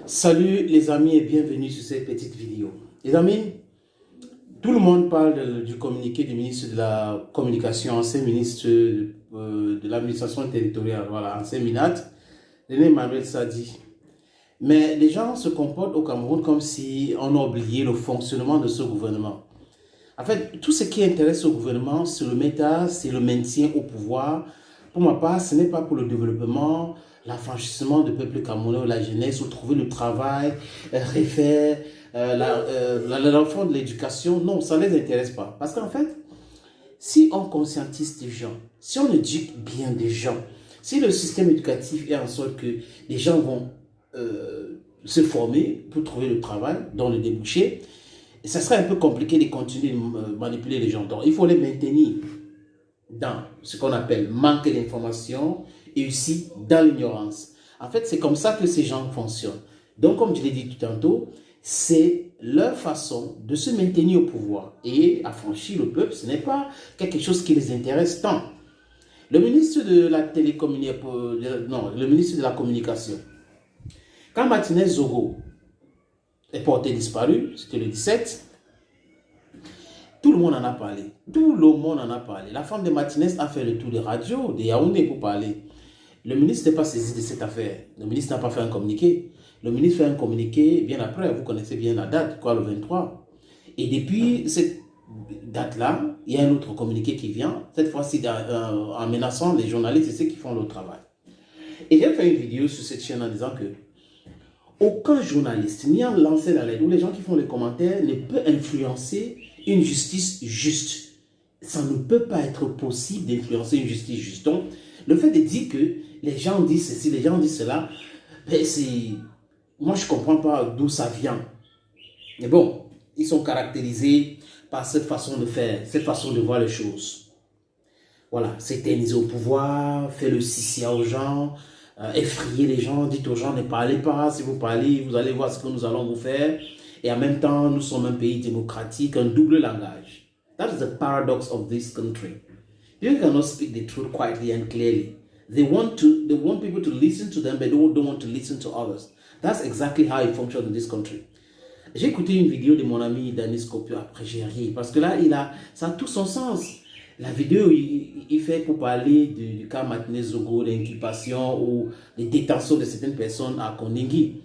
Salut les amis et bienvenue sur cette petite vidéo. Les amis, tout le monde parle du communiqué du ministre de la Communication, ancien ministre de l'administration territoriale, voilà, ancien MINAT, René Manuel Sadi. Mais les gens se comportent au Cameroun comme si on a oublié le fonctionnement de ce gouvernement. En fait, tout ce qui intéresse au gouvernement, c'est le c'est le maintien au pouvoir. Pour ma part, ce n'est pas pour le développement, l'affranchissement du peuple camerounais ou la jeunesse, ou trouver le travail, refaire l'enfant de l'éducation. Non, ça ne les intéresse pas. Parce qu'en fait, si on conscientise des gens, si on éduque bien des gens, si le système éducatif est en sorte que les gens vont se former pour trouver le travail, dans le débouché, ça serait un peu compliqué de continuer de manipuler les gens. Donc, il faut les maintenir dans ce qu'on appelle manque d'information et aussi dans l'ignorance. En fait, c'est comme ça que ces gens fonctionnent. Donc, comme je l'ai dit tout tantôt, c'est leur façon de se maintenir au pouvoir et affranchir le peuple. Ce n'est pas quelque chose qui les intéresse tant. Le ministre de la le ministre de la Communication, quand Martinez Zogo est porté disparu, c'était le 17, tout le monde en a parlé. Tout le monde en a parlé. La femme de Martinez a fait le tour des radios, de Yaoundé pour parler. Le ministre n'est pas saisi de cette affaire. Le ministre n'a pas fait un communiqué. Le ministre fait un communiqué bien après. Vous connaissez bien la date, quoi, le 23. Et depuis cette date-là, il y a un autre communiqué qui vient. Cette fois-ci, en menaçant les journalistes et ceux qui font le travail. Et j'ai fait une vidéo sur cette chaîne en disant que aucun journaliste, ni en lancer la lettre, ou les gens qui font les commentaires, ne peut influencer une justice juste. Ça ne peut pas être possible d'influencer une justice juste. Donc, le fait de dire que les gens disent ceci, les gens disent cela, ben moi je ne comprends pas d'où ça vient. Mais bon, ils sont caractérisés par cette façon de faire, cette façon de voir les choses. Voilà, s'éterniser au pouvoir, faire le sissia aux gens, effrayer les gens, dites aux gens ne parlez pas, si vous parlez, vous allez voir ce que nous allons vous faire. Et en même temps, nous sommes un pays démocratique, un double langage. That is the paradox of this country. People cannot speak the truth quietly and clearly. They want people to listen to them, but they don't want to listen to others. That's exactly how it functions in this country. J'ai écouté une vidéo de mon ami Danis Kopio, après j'ai ri, parce que là, ça a tout son sens. La vidéo, il fait pour parler du cas Martinez Zogo, d'inculpation ou de détention de certaines personnes à Kondingui.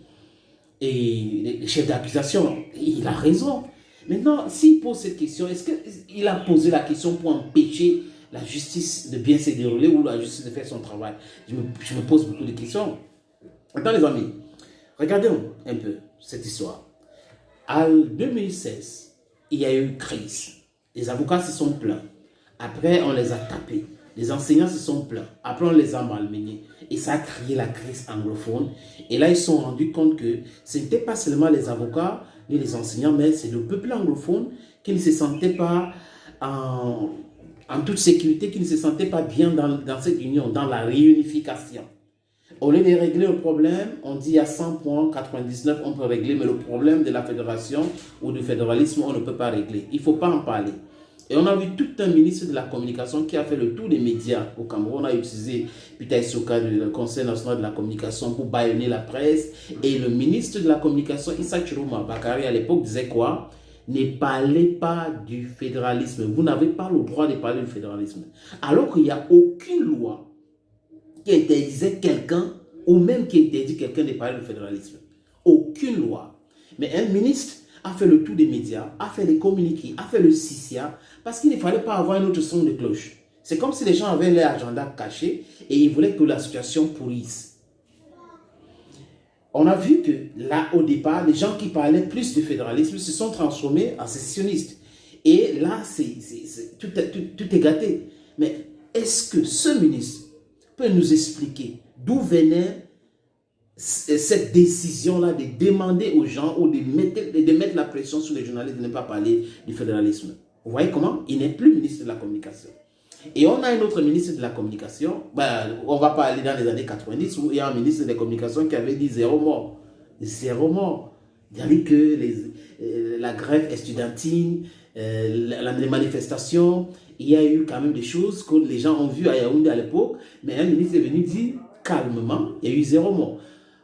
Et les chefs d'accusation, il a raison. Maintenant, s'il pose cette question, est-ce qu'il a posé la question pour empêcher la justice de bien se dérouler ou la justice de faire son travail? Je me pose beaucoup de questions. Maintenant, les amis, regardez un peu cette histoire. En 2016, il y a eu une crise. Les avocats se sont plaints. Après, on les a tapés. Les enseignants se sont plaints. Après, on les a malmenés. Et ça a créé la crise anglophone. Et là, ils se sont rendus compte que ce n'était pas seulement les avocats ni les enseignants, mais c'est le peuple anglophone qui ne se sentait pas en toute sécurité, qui ne se sentait pas bien dans cette union, dans la réunification. Au lieu de régler le problème, on dit à 100,99 on peut régler, mais le problème de la fédération ou du fédéralisme, on ne peut pas régler. Il ne faut pas en parler. Et on a vu tout un ministre de la Communication qui a fait le tour des médias au Cameroun. On a utilisé Peter Issoka du Conseil national de la communication pour bâillonner la presse. Et le ministre de la Communication, Issa Chiroma Bakari, à l'époque, disait quoi? Ne parlez pas du fédéralisme. Vous n'avez pas le droit de parler du fédéralisme. Alors qu'il n'y a aucune loi qui interdisait quelqu'un, ou même qui interdit quelqu'un de parler du fédéralisme. Aucune loi. Mais un ministre a fait le tour des médias, a fait les communiqués, a fait le sissia, parce qu'il ne fallait pas avoir un autre son de cloche. C'est comme si les gens avaient leur agenda caché et ils voulaient que la situation pourrisse. On a vu que là, au départ, les gens qui parlaient plus du fédéralisme se sont transformés en sécessionnistes. Et là, tout est gâté. Mais est-ce que ce ministre peut nous expliquer d'où venait cette décision-là de demander aux gens ou de mettre la pression sur les journalistes de ne pas parler du fédéralisme? Vous voyez comment? Il n'est plus ministre de la Communication. Et on a un autre ministre de la Communication, on va pas aller dans les années 90, où il y a un ministre de la Communication qui avait dit zéro mort. Zéro mort. C'est-à-dire que la grève estudiantine, les manifestations, il y a eu quand même des choses que les gens ont vues à Yaoundé à l'époque, mais un ministre est venu dire calmement, il y a eu zéro mort.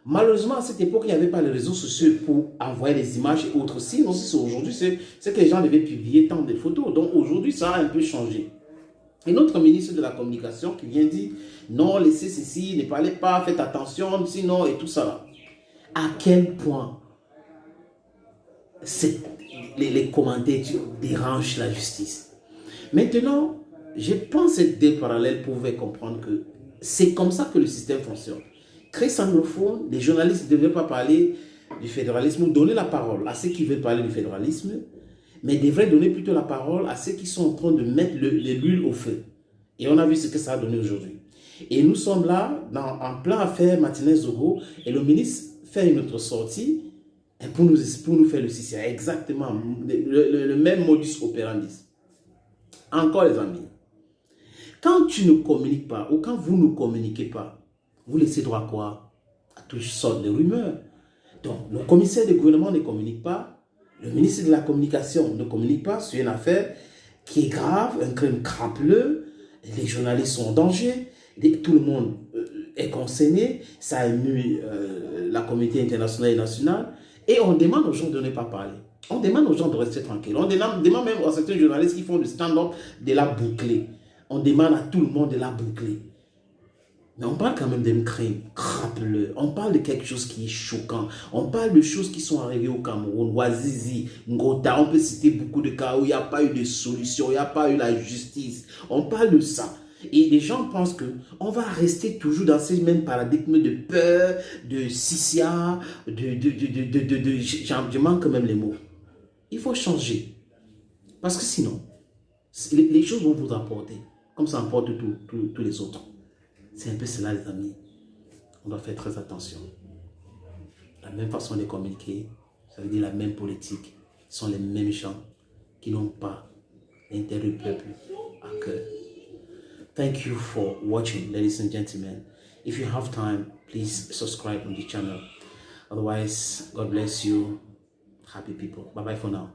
Malheureusement, à cette époque, il n'y avait pas les réseaux sociaux pour envoyer des images et autres. Sinon, si c'est aujourd'hui, c'est que les gens devaient publier tant de photos. Donc aujourd'hui, ça a un peu changé. Et notre ministre de la Communication qui vient dire, non, laissez ceci, ne parlez pas, faites attention, sinon, et tout ça. À quel point les commentaires dérangent la justice. Maintenant, je pense que des parallèles pouvaient comprendre que c'est comme ça que le système fonctionne. Très anglophone, les journalistes ne devaient pas parler du fédéralisme ou donner la parole à ceux qui veulent parler du fédéralisme, mais devraient donner plutôt la parole à ceux qui sont en train de mettre l'huile au feu. Et on a vu ce que ça a donné aujourd'hui. Et nous sommes là, en plein affaire Martinez-Zogo, et le ministre fait une autre sortie pour nous faire le CCA. Exactement le même modus operandi. Encore les amis, quand tu ne communiques pas, ou quand vous ne communiquez pas, vous laissez droit à quoi? À toutes sortes de rumeurs. Donc, le commissaire du gouvernement ne communique pas, le ministre de la Communication ne communique pas sur une affaire qui est grave, un crime crapuleux, les journalistes sont en danger, tout le monde est concerné, ça a ému la communauté internationale et nationale, et on demande aux gens de ne pas parler. On demande aux gens de rester tranquilles. On demande même à certains journalistes qui font du stand-up de la boucler. On demande à tout le monde de la boucler. Mais on parle quand même d'un crime crapuleux. On parle de quelque chose qui est choquant. On parle de choses qui sont arrivées au Cameroun, Ouazizi, Ngota. On peut citer beaucoup de cas où il n'y a pas eu de solution, il n'y a pas eu la justice. On parle de ça. Et les gens pensent qu'on va rester toujours dans ces mêmes paradigmes de peur, de sissia, je manque même les mots. Il faut changer. Parce que sinon, les choses vont vous emporter, comme ça emporte tous les autres. C'est un peu cela, les amis. On doit faire très attention. La même façon de communiquer, ça veut dire la même politique. Ce sont les mêmes gens qui n'ont pas l'intérêt du peuple à cœur. Thank you for watching, ladies and gentlemen. If you have time, please subscribe on the channel. Otherwise, God bless you. Happy people. Bye-bye for now.